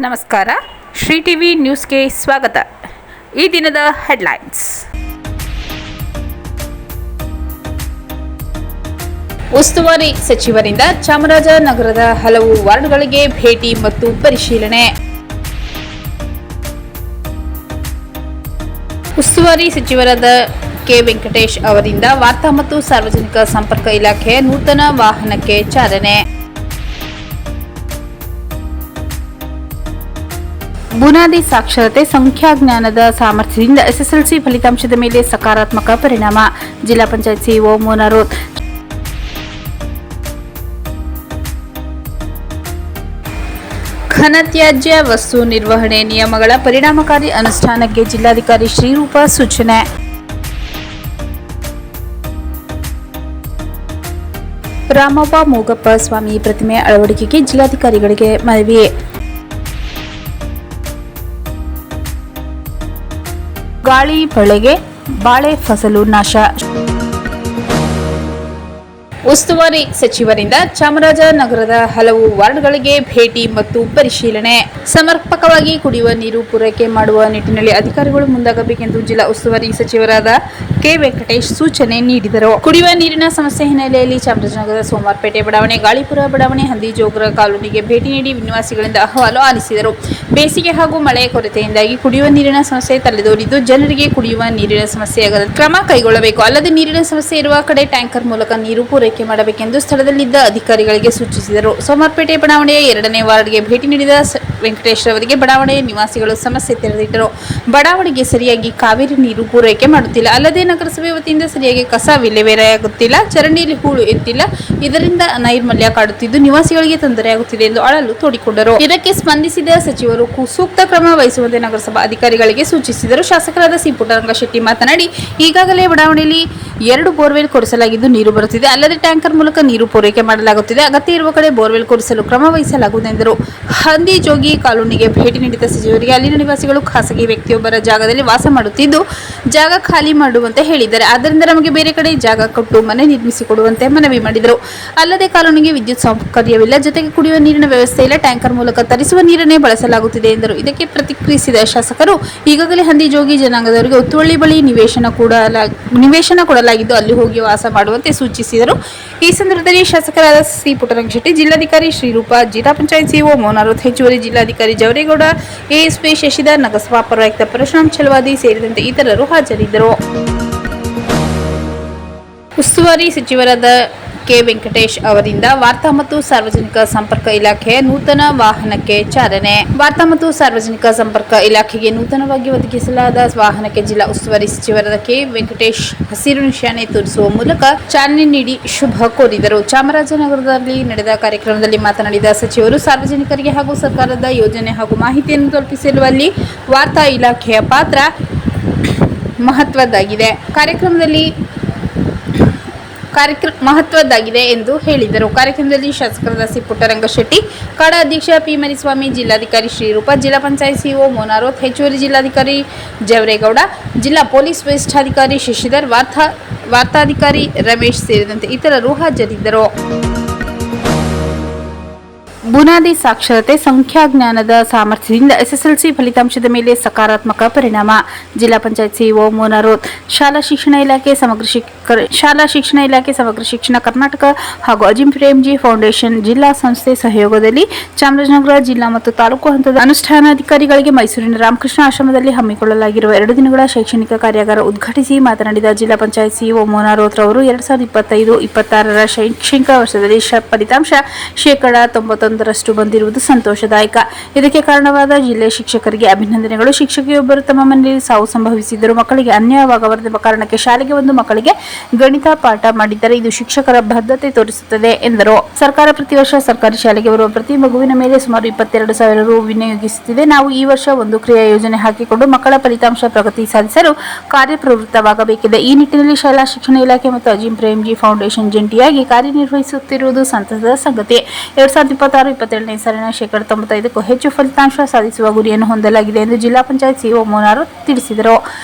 ನಮಸ್ಕಾರ. ಶ್ರೀ ಟಿವಿ ನ್ಯೂಸ್ಗೆ ಸ್ವಾಗತ. ಈ ದಿನದ ಹೆಡ್ಲೈನ್ಸ್. ಉಸ್ತುವಾರಿ ಸಚಿವರಿಂದ ಚಾಮರಾಜನಗರದ ಹಲವು ವಾರ್ಡ್ಗಳಿಗೆ ಭೇಟಿ ಮತ್ತು ಪರಿಶೀಲನೆ. ಉಸ್ತುವಾರಿ ಸಚಿವರಾದ ಕೆ. ವೆಂಕಟೇಶ್ ಅವರಿಂದ ವಾರ್ತಾ ಮತ್ತು ಸಾರ್ವಜನಿಕ ಸಂಪರ್ಕ ಇಲಾಖೆಯ ನೂತನ ವಾಹನಕ್ಕೆ ಚಾಲನೆ. ಬುನಾದಿ ಸಾಕ್ಷರತೆ ಸಂಖ್ಯಾಜ್ಞಾನದ ಸಾಮರ್ಥ್ಯದಿಂದ ಎಸ್ಎಸ್ಎಲ್ಸಿ ಫಲಿತಾಂಶದ ಮೇಲೆ ಸಕಾರಾತ್ಮಕ ಪರಿಣಾಮ. ಜಿಲ್ಲಾ ಪಂಚಾಯತ್ ಸಿಇಒ ಮೋನಾರೋತ್. ಘನತ್ಯಾಜ್ಯ ವಸ್ತು ನಿರ್ವಹಣೆ ನಿಯಮಗಳ ಪರಿಣಾಮಕಾರಿ ಅನುಷ್ಠಾನಕ್ಕೆ ಜಿಲ್ಲಾಧಿಕಾರಿ ಶ್ರೀರೂಪ ಸೂಚನೆ. ರಾಮವ್ವ ಮೂಗಪ್ಪ ಸ್ವಾಮಿ ಪ್ರತಿಮೆ ಅಳವಡಿಕೆಗೆ ಜಿಲ್ಲಾಧಿಕಾರಿಗಳಿಗೆ ಮನವಿ. ಗಾಳಿ ಮಳೆಗೆ ಬಾಳೆ ಫಸಲು ನಾಶ. ಉಸ್ತುವಾರಿ ಸಚಿವರಿಂದ ಚಾಮರಾಜನಗರದ ಹಲವು ವಾರ್ಡ್ಗಳಿಗೆ ಭೇಟಿ ಮತ್ತು ಪರಿಶೀಲನೆ. ಸಮರ್ಪಕವಾಗಿ ಕುಡಿಯುವ ನೀರು ಪೂರೈಕೆ ಮಾಡುವ ನಿಟ್ಟಿನಲ್ಲಿ ಅಧಿಕಾರಿಗಳು ಮುಂದಾಗಬೇಕೆಂದು ಜಿಲ್ಲಾ ಉಸ್ತುವಾರಿ ಸಚಿವರಾದ ಕೆ. ವೆಂಕಟೇಶ್ ಸೂಚನೆ ನೀಡಿದರು. ಕುಡಿಯುವ ನೀರಿನ ಸಮಸ್ಯೆ ಹಿನ್ನೆಲೆಯಲ್ಲಿ ಚಾಮರಾಜನಗರದ ಸೋಮವಾರಪೇಟೆ ಬಡಾವಣೆ, ಗಾಳಿಪುರ ಬಡಾವಣೆ, ಹಂದಿಜೋಗ್ರ ಕಾಲೋನಿಗೆ ಭೇಟಿ ನೀಡಿ ನಿವಾಸಿಗಳಿಂದ ಅಹವಾಲು ಆಲಿಸಿದರು. ಬೇಸಿಗೆ ಹಾಗೂ ಮಳೆಯ ಕೊರತೆಯಿಂದಾಗಿ ಕುಡಿಯುವ ನೀರಿನ ಸಮಸ್ಯೆ ತಲೆದೋರಿದ್ದು, ಜನರಿಗೆ ಕುಡಿಯುವ ನೀರಿನ ಸಮಸ್ಯೆಯಾಗದ ಕ್ರಮ ಕೈಗೊಳ್ಳಬೇಕು. ಅಲ್ಲದೆ ನೀರಿನ ಸಮಸ್ಯೆ ಇರುವ ಕಡೆ ಟ್ಯಾಂಕರ್ ಮೂಲಕ ನೀರು ಪೂರೈಕೆ ಮಾಡಬೇಕೆಂದು ಸ್ಥಳದಲ್ಲಿದ್ದ ಅಧಿಕಾರಿಗಳಿಗೆ ಸೂಚಿಸಿದರು. ಸೋಮವಾರಪೇಟೆ ಬಡಾವಣೆಯ 2ನೇ ವಾರ್ಡ್ಗೆ ಭೇಟಿ ನೀಡಿದ ವೆಂಕಟೇಶ್ ಅವರಿಗೆ ಬಡಾವಣೆಯ ನಿವಾಸಿಗಳು ಸಮಸ್ಯೆ ತೆರೆದಿಟ್ಟರು. ಬಡಾವಣೆಗೆ ಸರಿಯಾಗಿ ಕಾವೇರಿ ನೀರು ಪೂರೈಕೆ ಮಾಡುತ್ತಿಲ್ಲ. ಅಲ್ಲದೆ ನಗರಸಭೆ ವತಿಯಿಂದ ಸರಿಯಾಗಿ ಕಸ ವಿಲೇವಾರಿಯಾಗುತ್ತಿಲ್ಲ, ಚರಂಡಿಯಲ್ಲಿ ಹೂಳು ಎತ್ತಿಲ್ಲ. ಇದರಿಂದ ನೈರ್ಮಲ್ಯ ಕಾಡುತ್ತಿದ್ದು ನಿವಾಸಿಗಳಿಗೆ ತೊಂದರೆಯಾಗುತ್ತಿದೆ ಎಂದು ಅಳಲು ತೋಡಿಕೊಂಡರು. ಇದಕ್ಕೆ ಸ್ಪಂದಿಸಿದ ಸಚಿವರು ಸೂಕ್ತ ಕ್ರಮ ವಹಿಸುವಂತೆ ನಗರಸಭಾ ಅಧಿಕಾರಿಗಳಿಗೆ ಸೂಚಿಸಿದರು. ಶಾಸಕರಾದ ಸಿ. ಪುಟ್ಟರಂಗಶೆಟ್ಟಿ ಮಾತನಾಡಿ, ಈಗಾಗಲೇ ಬಡಾವಣೆಯಲ್ಲಿ 2 ಬೋರ್ವೆಲ್ ಕೊರೆಸಲಾಗಿದ್ದು ನೀರು ಬರುತ್ತಿದೆ. ಅಲ್ಲದೆ ಟ್ಯಾಂಕರ್ ಮೂಲಕ ನೀರು ಪೂರೈಕೆ ಮಾಡಲಾಗುತ್ತಿದೆ. ಅಗತ್ಯ ಇರುವ ಕಡೆ ಬೋರ್ವೆಲ್ ಕೊರೆಸಲು ಕ್ರಮ ವಹಿಸಲಾಗುವುದೆಂದರು. ಹಂದಿಜೋಗಿ ಕಾಲೋನಿಗೆ ಭೇಟಿ ನೀಡಿದ ಸಚಿವರಿಗೆ ಅಲ್ಲಿನ ನಿವಾಸಿಗಳು ಖಾಸಗಿ ವ್ಯಕ್ತಿಯೊಬ್ಬರ ಜಾಗದಲ್ಲಿ ವಾಸ ಮಾಡುತ್ತಿದ್ದು, ಜಾಗ ಖಾಲಿ ಮಾಡುವಂತೆ ಹೇಳಿದ್ದಾರೆ. ಆದ್ದರಿಂದ ನಮಗೆ ಬೇರೆ ಕಡೆ ಜಾಗ ಕೊಟ್ಟು ಮನೆ ನಿರ್ಮಿಸಿಕೊಡುವಂತೆ ಮನವಿ ಮಾಡಿದರು. ಅಲ್ಲದೆ ಕಾಲೋನಿಗೆ ವಿದ್ಯುತ್ ಸೌಕರ್ಯವಿಲ್ಲ, ಜೊತೆಗೆ ಕುಡಿಯುವ ನೀರಿನ ವ್ಯವಸ್ಥೆ ಇಲ್ಲ, ಟ್ಯಾಂಕರ್ ಮೂಲಕ ತರಿಸುವ ನೀರನ್ನೇ ಬಳಸಲಾಗುತ್ತಿದೆ ಎಂದರು. ಇದಕ್ಕೆ ಪ್ರತಿಕ್ರಿಯಿಸಿದ ಶಾಸಕರು, ಈಗಾಗಲೇ ಹಂದಿಜೋಗಿ ಜನಾಂಗದವರಿಗೆ ಉತ್ತುವಳ್ಳಿ ಬಳಿ ನಿವೇಶನ ಕೊಡಲಾಗಿದ್ದು, ಅಲ್ಲಿ ಹೋಗಿ ವಾಸ ಮಾಡುವಂತೆ ಸೂಚಿಸಿದರು. ಈ ಸಂದರ್ಭದಲ್ಲಿ ಶಾಸಕರಾದ ಸಿ. ಪುಟ್ಟರಂಗಶೆಟ್ಟಿ, ಜಿಲ್ಲಾಧಿಕಾರಿ ಶ್ರೀರೂಪ, ಜಿಲ್ಲಾ ಪಂಚಾಯತ್ ಸಿಇಒ ಮೋನಾರೋತ್, ಹೆಚ್ಚುವರಿ ಜಿಲ್ಲಾಧಿಕಾರಿ ಜವರೇಗೌಡ, ಎಎಸ್ಪಿ ಶಶಿಧರ್, ನಗರಸಭಾ ಪೌರಾಯುಕ್ತ ಪರಶುರಾಮ್ ಛಲವಾದಿ ಸೇರಿದಂತೆ ಇತರರು ಹಾಜರಿದ್ದರು. ಉಸ್ತುವಾರಿ ಸಚಿವರಾದ ಕೆ. ವೆಂಕಟೇಶ್ ಅವರಿಂದ ವಾರ್ತಾ ಮತ್ತು ಸಾರ್ವಜನಿಕ ಸಂಪರ್ಕ ಇಲಾಖೆಯ ನೂತನ ವಾಹನಕ್ಕೆ ಚಾಲನೆ. ವಾರ್ತಾ ಮತ್ತು ಸಾರ್ವಜನಿಕ ಸಂಪರ್ಕ ಇಲಾಖೆಗೆ ನೂತನವಾಗಿ ಒದಗಿಸಲಾದ ವಾಹನಕ್ಕೆ ಜಿಲ್ಲಾ ಉಸ್ತುವಾರಿ ಸಚಿವರಾದ ಕೆ. ವೆಂಕಟೇಶ್ ಹಸಿರು ನಿಶಾನೆ ತೋರಿಸುವ ಮೂಲಕ ಚಾಲನೆ ನೀಡಿ ಶುಭ ಕೋರಿದರು. ಚಾಮರಾಜನಗರದಲ್ಲಿ ನಡೆದ ಕಾರ್ಯಕ್ರಮದಲ್ಲಿ ಮಾತನಾಡಿದ ಸಚಿವರು, ಸಾರ್ವಜನಿಕರಿಗೆ ಹಾಗೂ ಸರ್ಕಾರದ ಯೋಜನೆ ಹಾಗೂ ಮಾಹಿತಿಯನ್ನು ತಲುಪಿಸುವಲ್ಲಿ ವಾರ್ತಾ ಇಲಾಖೆಯ ಪಾತ್ರ ಮಹತ್ವದ್ದಾಗಿದೆ ಎಂದು ಹೇಳಿದರು. ಕಾರ್ಯಕ್ರಮದಲ್ಲಿ ಶಾಸಕರಾದ ಸಿ. ಪುಟ್ಟರಂಗಶೆಟ್ಟಿ, ಕಾಡಾ ಅಧ್ಯಕ್ಷ ಪಿ. ಮರಿಸ್ವಾಮಿ, ಜಿಲ್ಲಾಧಿಕಾರಿ ಶ್ರೀರೂಪ, ಜಿಲ್ಲಾ ಪಂಚಾಯತ್ ಸಿಇಒ ಮೋನಾರೋತ್, ಹೆಚ್ಚುವರಿ ಜಿಲ್ಲಾಧಿಕಾರಿ ಜವರೇಗೌಡ, ಜಿಲ್ಲಾ ಪೊಲೀಸ್ ವರಿಷ್ಠಾಧಿಕಾರಿ ಶಶಿಧರ್, ವಾರ್ತಾಧಿಕಾರಿ ರಮೇಶ್ ಸೇರಿದಂತೆ ಇತರರು ಹಾಜರಿದ್ದರು. ಬುನಾದಿ ಸಾಕ್ಷರತೆ ಸಂಖ್ಯಾಜ್ಞಾನದ ಸಾಮರ್ಥ್ಯದಿಂದ ಎಸ್ಎಸ್ಎಲ್ಸಿ ಫಲಿತಾಂಶದ ಮೇಲೆ ಸಕಾರಾತ್ಮಕ ಪರಿಣಾಮ. ಜಿಲ್ಲಾ ಪಂಚಾಯತ್ ಸಿಇಒ ಮೋನಾರೋತ್. ಶಾಲಾ ಶಿಕ್ಷಣ ಇಲಾಖೆ ಸಮಗ್ರ ಶಿಕ್ಷಣ ಕರ್ನಾಟಕ ಹಾಗೂ ಅಜಿಂ ಪ್ರೇಮ್ಜಿ ಫೌಂಡೇಶನ್ ಜಿಲ್ಲಾ ಸಂಸ್ಥೆ ಸಹಯೋಗದಲ್ಲಿ ಚಾಮರಾಜನಗರ ಜಿಲ್ಲಾ ಮತ್ತು ತಾಲೂಕು ಹಂತದ ಅನುಷ್ಠಾನಾಧಿಕಾರಿಗಳಿಗೆ ಮೈಸೂರಿನ ರಾಮಕೃಷ್ಣ ಆಶ್ರಮದಲ್ಲಿ ಹಮ್ಮಿಕೊಳ್ಳಲಾಗಿರುವ 2 ದಿನಗಳ ಶೈಕ್ಷಣಿಕ ಕಾರ್ಯಾಗಾರ ಉದ್ಘಾಟಿಸಿ ಮಾತನಾಡಿದ ಜಿಲ್ಲಾ ಪಂಚಾಯತ್ ಸಿಇಒ ಮೋನಾರೋತ್ ರವರು 2025-26ರ ಶೈಕ್ಷಣಿಕ ವರ್ಷದಲ್ಲಿ ಫಲಿತಾಂಶ 91% ಬಂದಿರುವುದು ಸಂತೋಷದಾಯಕ. ಇದಕ್ಕೆ ಕಾರಣವಾದ ಜಿಲ್ಲೆಯ ಶಿಕ್ಷಕರಿಗೆ ಅಭಿನಂದನೆಗಳು. ಶಿಕ್ಷಕಿಯೊಬ್ಬರು ತಮ್ಮ ಮನೆಯಲ್ಲಿ ಸಾವು ಸಂಭವಿಸಿದ್ದರೂ ಮಕ್ಕಳಿಗೆ ಅನ್ಯಾಯವಾಗಬಾರದೆಂಬ ಕಾರಣಕ್ಕೆ ಶಾಲೆಗೆ ಒಂದು ಮಕ್ಕಳಿಗೆ ಗಣಿತ ಪಾಠ ಮಾಡಿದ್ದಾರೆ. ಇದು ಶಿಕ್ಷಕರ ಬದ್ಧತೆ ತೋರಿಸುತ್ತದೆ ಎಂದರು. ಸರ್ಕಾರ ಪ್ರತಿ ವರ್ಷ ಸರ್ಕಾರಿ ಶಾಲೆಗೆ ಬರುವ ಪ್ರತಿ ಮಗುವಿನ ಮೇಲೆ ಸುಮಾರು 22,000 ರು ವಿನಿಯೋಗಿಸುತ್ತಿದೆ. ನಾವು ಈ ವರ್ಷ ಒಂದು ಕ್ರಿಯಾ ಯೋಜನೆ ಹಾಕಿಕೊಂಡು ಮಕ್ಕಳ ಫಲಿತಾಂಶ ಪ್ರಗತಿ ಸಾಧಿಸಲು ಕಾರ್ಯಪ್ರವೃತ್ತವಾಗಬೇಕಿದೆ. ಈ ನಿಟ್ಟಿನಲ್ಲಿ ಶಾಲಾ ಶಿಕ್ಷಣ ಇಲಾಖೆ ಮತ್ತು ಅಜಿಂ ಪ್ರೇಮ್ಜಿ ಫೌಂಡೇಶನ್ ಜಂಟಿಯಾಗಿ ಕಾರ್ಯನಿರ್ವಹಿಸುತ್ತಿರುವುದು ಸಂತಸದ ಸಂಗತಿ. 2026-27ನೇ ಸಾಲಿನ 95%ಕ್ಕೂ ಹೆಚ್ಚು ಫಲಿತಾಂಶ ಸಾಧಿಸುವ ಗುರಿಯನ್ನು ಹೊಂದಲಾಗಿದೆ ಎಂದು ಜಿಲ್ಲಾ ಪಂಚಾಯತ್ ಸಿಇಒ ಮೋನಾರೋತ್ ತಿಳಿಸಿದರು.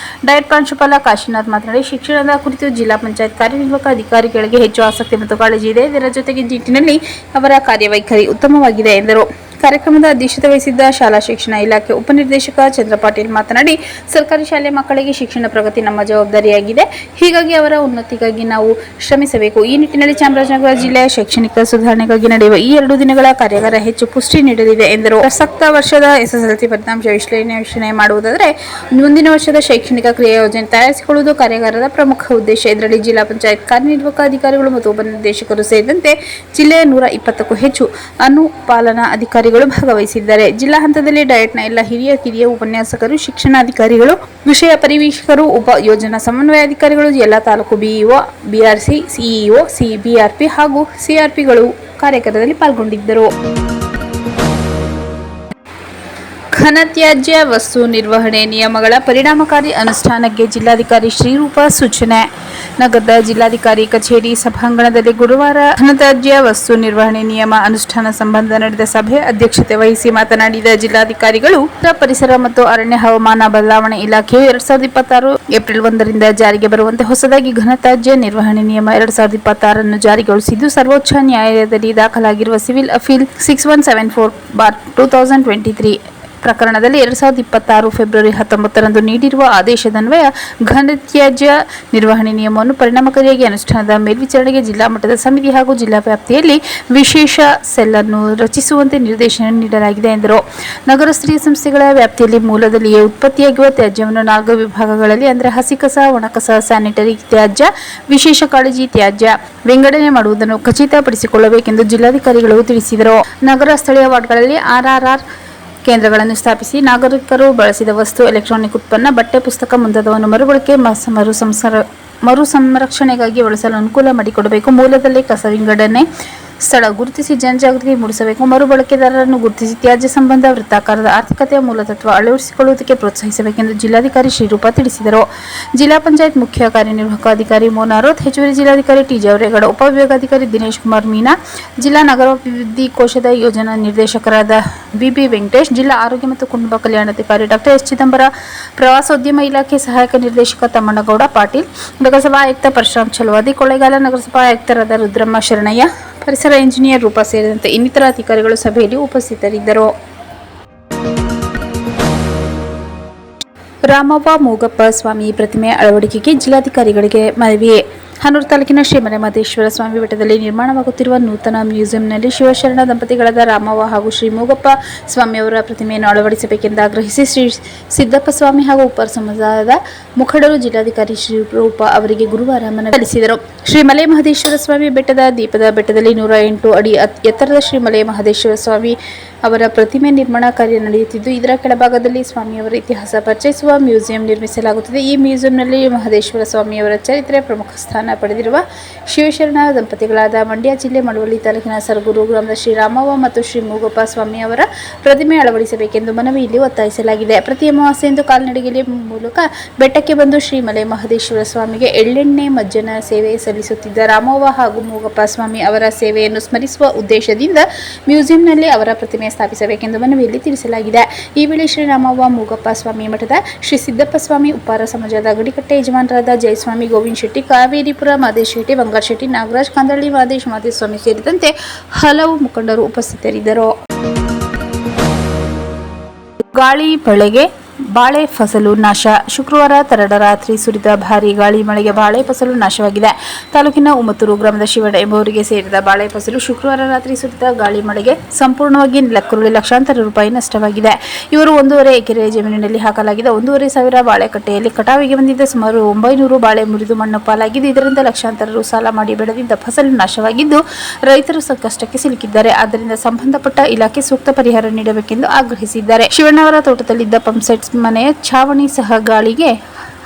ಡಯಟ್ ಪ್ರಾಂಶುಪಾಲ ಕಾಶಿನಾಥ್ ಮಾತನಾಡಿ, ಶಿಕ್ಷಣದ ಕುರಿತು ಜಿಲ್ಲಾ ಪಂಚಾಯತ್ ಕಾರ್ಯನಿರ್ವಾಹಕ ಅಧಿಕಾರಿಗಳಿಗೆ ಹೆಚ್ಚು ಆಸಕ್ತಿ ಮತ್ತು ಕಾಳಜಿ ಇದೆ. ಇದರ ಜೊತೆಗೆ ನಿಟ್ಟಿನಲ್ಲಿ ಅವರ ಕಾರ್ಯವೈಖರಿ ಉತ್ತಮವಾಗಿದೆ ಎಂದರು. ಕಾರ್ಯಕ್ರಮದ ಅಧ್ಯಕ್ಷತೆ ವಹಿಸಿದ್ದ ಶಾಲಾ ಶಿಕ್ಷಣ ಇಲಾಖೆ ಉಪನಿರ್ದೇಶಕ ಚಂದ್ರ ಪಾಟೀಲ್ ಮಾತನಾಡಿ, ಸರ್ಕಾರಿ ಶಾಲೆ ಮಕ್ಕಳಿಗೆ ಶಿಕ್ಷಣ ಪ್ರಗತಿ ನಮ್ಮ ಜವಾಬ್ದಾರಿಯಾಗಿದೆ. ಹೀಗಾಗಿ ಅವರ ಉನ್ನತಿಗಾಗಿ ನಾವು ಶ್ರಮಿಸಬೇಕು. ಈ ನಿಟ್ಟಿನಲ್ಲಿ ಚಾಮರಾಜನಗರ ಜಿಲ್ಲೆಯ ಶೈಕ್ಷಣಿಕ ಸುಧಾರಣೆಗಾಗಿ ನಡೆಯುವ ಈ 2 ದಿನಗಳ ಕಾರ್ಯಾಗಾರ ಹೆಚ್ಚು ಪುಷ್ಟಿ ನೀಡಲಿದೆ ಎಂದರು. ಪ್ರಸಕ್ತ ವರ್ಷದ ಎಸ್ಎಸ್ಎಲ್ಸಿ ಫಲಿತಾಂಶ ವಿಶ್ಲೇಷಣೆ ಮಾಡುವುದಾದರೆ ಮುಂದಿನ ವರ್ಷದ ಶೈಕ್ಷಣಿಕ ಕ್ರಿಯಾ ಯೋಜನೆ ತಯಾರಿಸಿಕೊಳ್ಳುವುದು ಕಾರ್ಯಾಗಾರದ ಪ್ರಮುಖ ಉದ್ದೇಶ. ಇದರಲ್ಲಿ ಜಿಲ್ಲಾ ಪಂಚಾಯತ್ ಕಾರ್ಯನಿರ್ವಾಹಕ ಅಧಿಕಾರಿಗಳು ಮತ್ತು ಉಪನಿರ್ದೇಶಕರು ಸೇರಿದಂತೆ ಜಿಲ್ಲೆಯ 120ಕ್ಕೂ ಹೆಚ್ಚು ಅನುಪಾಲನಾ ಅಧಿಕಾರಿಗಳು ಭಾಗವಹಿಸಿದ್ದಾರೆ. ಜಿಲ್ಲಾ ಹಂತದಲ್ಲಿ ಡಯಟ್ನ ಎಲ್ಲ ಹಿರಿಯ ಕಿರಿಯ ಉಪನ್ಯಾಸಕರು, ಶಿಕ್ಷಣಾಧಿಕಾರಿಗಳು, ವಿಷಯ ಪರಿವೀಕ್ಷಕರು, ಉಪ ಯೋಜನಾ ಸಮನ್ವಯ ಅಧಿಕಾರಿಗಳು, ಎಲ್ಲ taluk BEO, BRC, CEO, BRP ಹಾಗೂ ಸಿಆರ್ಪಿಗಳು ಕಾರ್ಯಕ್ರಮದಲ್ಲಿ ಪಾಲ್ಗೊಂಡಿದ್ದರು. ಘನತ್ಯಾಜ್ಯ ವಸ್ತು ನಿರ್ವಹಣೆ ನಿಯಮಗಳ ಪರಿಣಾಮಕಾರಿ ಅನುಷ್ಠಾನಕ್ಕೆ ಜಿಲ್ಲಾಧಿಕಾರಿ ಶ್ರೀರೂಪ ಸೂಚನೆ. ನಗರದ ಜಿಲ್ಲಾಧಿಕಾರಿ ಕಚೇರಿ ಸಭಾಂಗಣದಲ್ಲಿ ಗುರುವಾರ ಘನತ್ಯಾಜ್ಯ ವಸ್ತು ನಿರ್ವಹಣೆ ನಿಯಮ ಅನುಷ್ಠಾನ ಸಂಬಂಧ ನಡೆದ ಸಭೆ ಅಧ್ಯಕ್ಷತೆ ವಹಿಸಿ ಮಾತನಾಡಿದ ಜಿಲ್ಲಾಧಿಕಾರಿಗಳು, ಪರಿಸರ ಮತ್ತು ಅರಣ್ಯ ಹವಾಮಾನ ಬದಲಾವಣೆ ಇಲಾಖೆಯು 2026 ಏಪ್ರಿಲ್ 1ರಿಂದ ಜಾರಿಗೆ ಬರುವಂತೆ ಹೊಸದಾಗಿ ಘನತ್ಯಾಜ್ಯ ನಿರ್ವಹಣೆ ನಿಯಮ 2026 ಜಾರಿಗೊಳಿಸಿದ್ದು, ಸರ್ವೋಚ್ಚ ನ್ಯಾಯಾಲಯದಲ್ಲಿ ದಾಖಲಾಗಿರುವ ಸಿವಿಲ್ ಅಪೀಲ್ 6174/2023 ಪ್ರಕರಣದಲ್ಲಿ 2026 ಫೆಬ್ರವರಿ 19ರಂದು ನೀಡಿರುವ ಆದೇಶದನ್ವಯ ಘನತ್ಯಾಜ್ಯ ನಿರ್ವಹಣೆ ನಿಯಮವನ್ನು ಪರಿಣಾಮಕಾರಿಯಾಗಿ ಅನುಷ್ಠಾನದ ಮೇಲ್ವಿಚಾರಣೆಗೆ ಜಿಲ್ಲಾ ಮಟ್ಟದ ಸಮಿತಿ ಹಾಗೂ ಜಿಲ್ಲಾ ವ್ಯಾಪ್ತಿಯಲ್ಲಿ ವಿಶೇಷ ಸೆಲ್ ಅನ್ನು ರಚಿಸುವಂತೆ ನಿರ್ದೇಶನ ನೀಡಲಾಗಿದೆ ಎಂದರು. ನಗರ ಸ್ಥಳೀಯ ಸಂಸ್ಥೆಗಳ ವ್ಯಾಪ್ತಿಯಲ್ಲಿ ಮೂಲದಲ್ಲಿಯೇ ಉತ್ಪತ್ತಿಯಾಗುವ ತ್ಯಾಜ್ಯವನ್ನು 4 ವಿಭಾಗಗಳಲ್ಲಿ ಅಂದರೆ ಹಸಿ ಕಸ, ಒಣ ಕಸ, ಸ್ಯಾನಿಟರಿ ತ್ಯಾಜ್ಯ, ವಿಶೇಷ ಕಾಳಜಿ ತ್ಯಾಜ್ಯ ವಿಂಗಡಣೆ ಮಾಡುವುದನ್ನು ಖಚಿತಪಡಿಸಿಕೊಳ್ಳಬೇಕೆಂದು ಜಿಲ್ಲಾಧಿಕಾರಿಗಳು ತಿಳಿಸಿದರು. ನಗರ ಸ್ಥಳೀಯ ವಾರ್ಡ್ಗಳಲ್ಲಿ ಆರ್ಆರ್ಆರ್ ಕೇಂದ್ರಗಳನ್ನು ಸ್ಥಾಪಿಸಿ ನಾಗರಿಕರು ಬಳಸಿದ ವಸ್ತು, ಎಲೆಕ್ಟ್ರಾನಿಕ್ ಉತ್ಪನ್ನ, ಬಟ್ಟೆ, ಪುಸ್ತಕ ಮುಂತಾದವನ್ನು ಮರುಬಳಕೆ, ಮರು ಸಂರಕ್ಷಣೆಗಾಗಿ ಬಳಸಲು ಅನುಕೂಲ ಮಾಡಿಕೊಡಬೇಕು. ಮೂಲದಲ್ಲಿ ಕಸ ವಿಂಗಡಣೆ ಸ್ಥಳ ಗುರುತಿಸಿ ಜನಜಾಗೃತಿ ಮೂಡಿಸಬೇಕು. ಮರುಬಳಕೆದಾರರನ್ನು ಗುರುತಿಸಿ ತ್ಯಾಜ್ಯ ಸಂಬಂಧ ವೃತ್ತಾಕಾರದ ಆರ್ಥಿಕತೆಯ ಮೂಲತತ್ವ ಅಳವಡಿಸಿಕೊಳ್ಳುವುದಕ್ಕೆ ಪ್ರೋತ್ಸಾಹಿಸಬೇಕೆಂದು ಜಿಲ್ಲಾಧಿಕಾರಿ ಶ್ರೀರೂಪ ತಿಳಿಸಿದರು. ಜಿಲ್ಲಾ ಪಂಚಾಯತ್ ಮುಖ್ಯ ಕಾರ್ಯನಿರ್ವಾಹಕ ಅಧಿಕಾರಿ ಮೋನಾರೋತ್, ಹೆಚ್ಚುವರಿ ಜಿಲ್ಲಾಧಿಕಾರಿ ಟಿ. ಜವರೇಗೌಡ, ಉಪವಿಭಾಗಾಧಿಕಾರಿ ದಿನೇಶ್ ಕುಮಾರ್ ಮೀನಾ, ಜಿಲ್ಲಾ ನಗರಾಭಿವೃದ್ಧಿ ಕೋಶದ ಯೋಜನಾ ನಿರ್ದೇಶಕರಾದ ಬಿಬಿ ವೆಂಕಟೇಶ್, ಜಿಲ್ಲಾ ಆರೋಗ್ಯ ಮತ್ತು ಕುಟುಂಬ ಕಲ್ಯಾಣಾಧಿಕಾರಿ ಡಾ. ಎಸ್. ಚಿದಂಬರ, ಪ್ರವಾಸೋದ್ಯಮ ಇಲಾಖೆ ಸಹಾಯಕ ನಿರ್ದೇಶಕ ತಮ್ಮಣ್ಣಗೌಡ ಪಾಟೀಲ್, ನಗರಸಭಾ ಆಯುಕ್ತ ಪರಶುರಾಮ್ ಚಲವಾದಿ, ಕೊಳ್ಳೇಗಾಲ ನಗರಸಭಾ ಆಯುಕ್ತರಾದ ರುದ್ರಮ್ಮ ಶರಣಯ್ಯ, ಪರಿಸರ ಇಂಜಿನಿಯರ್ ರೂಪಾ ಸೇರಿದಂತೆ ಇನ್ನಿತರ ಅಧಿಕಾರಿಗಳು ಸಭೆಯಲ್ಲಿ ಉಪಸ್ಥಿತರಿದ್ದರು. ರಾಮವ್ವ ಮೂಗಪ್ಪ ಸ್ವಾಮಿ ಪ್ರತಿಮೆ ಅಳವಡಿಕೆಗೆ ಜಿಲ್ಲಾಧಿಕಾರಿಗಳಿಗೆ ಮನವಿ. ಹನೂರು ತಾಲೂಕಿನ ಶ್ರೀ ಮಲೆಮಹದೇಶ್ವರ ಸ್ವಾಮಿ ಬೆಟ್ಟದಲ್ಲಿ ನಿರ್ಮಾಣವಾಗುತ್ತಿರುವ ನೂತನ ಮ್ಯೂಸಿಯಂನಲ್ಲಿ ಶಿವಶರಣ ದಂಪತಿಗಳಾದ ರಾಮವ್ವ ಹಾಗೂ ಶ್ರೀ ಮೂಗಪ್ಪ ಸ್ವಾಮಿಯವರ ಪ್ರತಿಮೆಯನ್ನು ಅಳವಡಿಸಬೇಕೆಂದು ಆಗ್ರಹಿಸಿ ಶ್ರೀ ಸಿದ್ದಪ್ಪ ಸ್ವಾಮಿ ಹಾಗೂ ಉಪ್ಪಾರ ಸಮುದಾಯದ ಮುಖಂಡರು ಜಿಲ್ಲಾಧಿಕಾರಿ ಶ್ರೀರೂಪ ಅವರಿಗೆ ಗುರುವಾರ ಮನವಿ ಸಲ್ಲಿಸಿದರು. ಶ್ರೀ ಮಲೆಮಹದೇಶ್ವರ ಸ್ವಾಮಿ ಬೆಟ್ಟದ ದೀಪದ ಬೆಟ್ಟದಲ್ಲಿ 108 ಅಡಿ ಎತ್ತರದ ಶ್ರೀ ಮಲೆಮಹದೇಶ್ವರ ಸ್ವಾಮಿ ಅವರ ಪ್ರತಿಮೆ ನಿರ್ಮಾಣ ಕಾರ್ಯ ನಡೆಯುತ್ತಿದ್ದು, ಇದರ ಕೆಳಭಾಗದಲ್ಲಿ ಸ್ವಾಮಿಯವರ ಇತಿಹಾಸ ಪರಿಚಯಿಸುವ ಮ್ಯೂಸಿಯಂ ನಿರ್ಮಿಸಲಾಗುತ್ತಿದೆ. ಈ ಮ್ಯೂಸಿಯಂನಲ್ಲಿ ಮಹದೇಶ್ವರ ಸ್ವಾಮಿಯವರ ಚರಿತ್ರೆ ಪ್ರಮುಖ ಸ್ಥಾನ ಪಡೆದಿರುವ ಶಿವಶರಣ ದಂಪತಿಗಳಾದ ಮಂಡ್ಯ ಜಿಲ್ಲೆ ಮಳವಳ್ಳಿ ತಾಲೂಕಿನ ಸರಗೂರು ಗ್ರಾಮದ ಶ್ರೀ ರಾಮವ್ವ ಮತ್ತು ಶ್ರೀ ಮೂಗಪ್ಪ ಸ್ವಾಮಿಯವರ ಪ್ರತಿಮೆ ಅಳವಡಿಸಬೇಕೆಂದು ಮನವಿಯಲ್ಲಿ ಒತ್ತಾಯಿಸಲಾಗಿದೆ. ಪ್ರತಿ ಅಮಾವಾಸ್ಯೆಯಂದು ಕಾಲ್ನಡಿಗೆಯ ಮೂಲಕ ಬೆಟ್ಟಕ್ಕೆ ಬಂದು ಶ್ರೀ ಮಲೆಮಹದೇಶ್ವರ ಸ್ವಾಮಿಗೆ ಎಳ್ಳೆಣ್ಣೆ ಮಜ್ಜನ ಸೇವೆ ಸಲ್ಲಿಸುತ್ತಿದ್ದ ರಾಮವ್ವ ಹಾಗೂ ಮೂಗಪ್ಪ ಸ್ವಾಮಿ ಅವರ ಸೇವೆಯನ್ನು ಸ್ಮರಿಸುವ ಉದ್ದೇಶದಿಂದ ಮ್ಯೂಸಿಯಂನಲ್ಲಿ ಅವರ ಪ್ರತಿಮೆ ಸ್ಥಾಪಿಸಬೇಕೆಂದು ಮನವಿಯಲ್ಲಿ ತಿಳಿಸಲಾಗಿದೆ. ಈ ವೇಳೆ ಶ್ರೀ ರಾಮವ್ವ ಮೂಗಪ್ಪ ಸ್ವಾಮಿ ಮಠದ ಶ್ರೀ ಸಿದ್ದಪ್ಪ ಸ್ವಾಮಿ, ಉಪ್ಪಾರ ಸಮಾಜದ ಗಡಿಕಟ್ಟೆ ಯಜಮಾನರಾದ ಜಯಸ್ವಾಮಿ, ಗೋವಿಂದ ಶೆಟ್ಟಿ, ಕಾವೇರಿಪುರ ಮಹದೇಶ್ ಶೆಟ್ಟಿ, ಬಂಗಾರ ಶೆಟ್ಟಿ, ನಾಗರಾಜ್ ಕಾಂದಳ್ಳಿ, ಮಾದೇಸ್ವಾಮಿ ಸೇರಿದಂತೆ ಹಲವು ಮುಖಂಡರು ಉಪಸ್ಥಿತರಿದ್ದರು. ಗಾಳಿ ಮಳೆಗೆ ಬಾಳೆ ಫಸಲು ನಾಶ. ಶುಕ್ರವಾರ ತಡರಾತ್ರಿ ಸುರಿದ ಭಾರೀ ಗಾಳಿ ಮಳೆಗೆ ಬಾಳೆ ಫಸಲು ನಾಶವಾಗಿದೆ. ತಾಲೂಕಿನ ಉಮತ್ತೂರು ಗ್ರಾಮದ ಶಿವಣ್ಣ ಎಂಬುವರಿಗೆ ಸೇರಿದ ಬಾಳೆ ಫಸಲು ಶುಕ್ರವಾರ ರಾತ್ರಿ ಸುರಿದ ಗಾಳಿ ಮಳೆಗೆ ಸಂಪೂರ್ಣವಾಗಿ ನೆಲಕ್ಕುರುಳಿ ಲಕ್ಷಾಂತರ ರೂಪಾಯಿ ನಷ್ಟವಾಗಿದೆ. ಇವರು 1.5 ಎಕರೆ ಜಮೀನಿನಲ್ಲಿ ಹಾಕಲಾಗಿದ್ದ 1,500 ಬಾಳೆ ಕಟ್ಟೆಯಲ್ಲಿ ಕಟಾವಿಗೆ ಬಂದಿದ್ದ ಸುಮಾರು 900 ಬಾಳೆ ಮುರಿದು ಮಣ್ಣು ಪಾಲಾಗಿದ್ದು, ಇದರಿಂದ ಲಕ್ಷಾಂತರ ರು ಸಾಲ ಮಾಡಿ ಬೆಳೆದಿದ್ದ ಫಸಲು ನಾಶವಾಗಿದ್ದು, ರೈತರು ಸಂಕಷ್ಟಕ್ಕೆ ಸಿಲುಕಿದ್ದಾರೆ. ಆದ್ದರಿಂದ ಸಂಬಂಧಪಟ್ಟ ಇಲಾಖೆ ಸೂಕ್ತ ಪರಿಹಾರ ನೀಡಬೇಕೆಂದು ಆಗ್ರಹಿಸಿದ್ದಾರೆ. ಶಿವಣ್ಣವರ ತೋಟದಲ್ಲಿದ್ದ ಪಂಪ್ಸೆಟ್ ಮನೆಯ ಛಾವಣಿ ಸಹ ಗಾಳಿಗೆ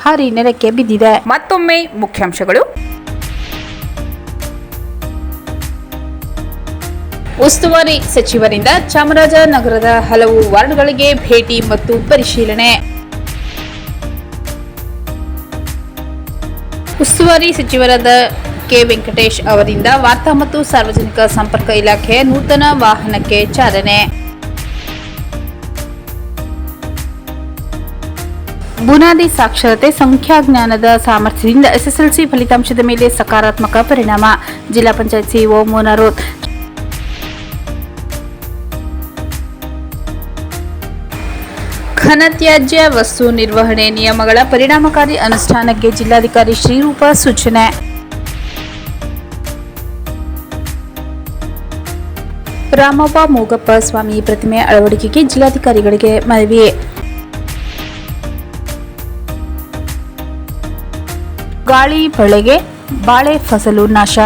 ಹಾರಿ ನೆಲಕ್ಕೆ ಬಿದ್ದಿದೆ. ಮತ್ತೊಮ್ಮೆ ಮುಖ್ಯಾಂಶಗಳು. ಉಸ್ತುವಾರಿ ಸಚಿವರಿಂದ ಚಾಮರಾಜನಗರದ ಹಲವು ವಾರ್ಡ್ಗಳಿಗೆ ಭೇಟಿ ಮತ್ತು ಪರಿಶೀಲನೆ. ಉಸ್ತುವಾರಿ ಸಚಿವರಾದ ಕೆ. ವೆಂಕಟೇಶ್ ಅವರಿಂದ ವಾರ್ತಾ ಮತ್ತು ಸಾರ್ವಜನಿಕ ಸಂಪರ್ಕ ಇಲಾಖೆಯ ನೂತನ ವಾಹನಕ್ಕೆ ಚಾಲನೆ. ಬುನಾದಿ ಸಾಕ್ಷರತೆ, ಸಂಖ್ಯಾಜ್ಞಾನದ ಸಾಮರ್ಥ್ಯದಿಂದ ಎಸ್ಎಸ್ಎಲ್ಸಿ ಫಲಿತಾಂಶದ ಮೇಲೆ ಸಕಾರಾತ್ಮಕ ಪರಿಣಾಮ. ಜಿಲ್ಲಾ ಪಂಚಾಯತ್ ಸಿಇಒ ಮೋನಾರೋತ್. ಘನತ್ಯಾಜ್ಯ ವಸ್ತು ನಿರ್ವಹಣೆ ನಿಯಮಗಳ ಪರಿಣಾಮಕಾರಿ ಅನುಷ್ಠಾನಕ್ಕೆ ಜಿಲ್ಲಾಧಿಕಾರಿ ಶ್ರೀರೂಪ ಸೂಚನೆ. ರಾಮವ್ವ ಮೂಗಪ್ಪ ಸ್ವಾಮಿ ಪ್ರತಿಮೆ ಅಳವಡಿಕೆಗೆ ಜಿಲ್ಲಾಧಿಕಾರಿಗಳಿಗೆ ಮನವಿ. ಗಾಳಿ ಮಳೆಗೆ ಬಾಳೆ ಫಸಲು ನಾಶ.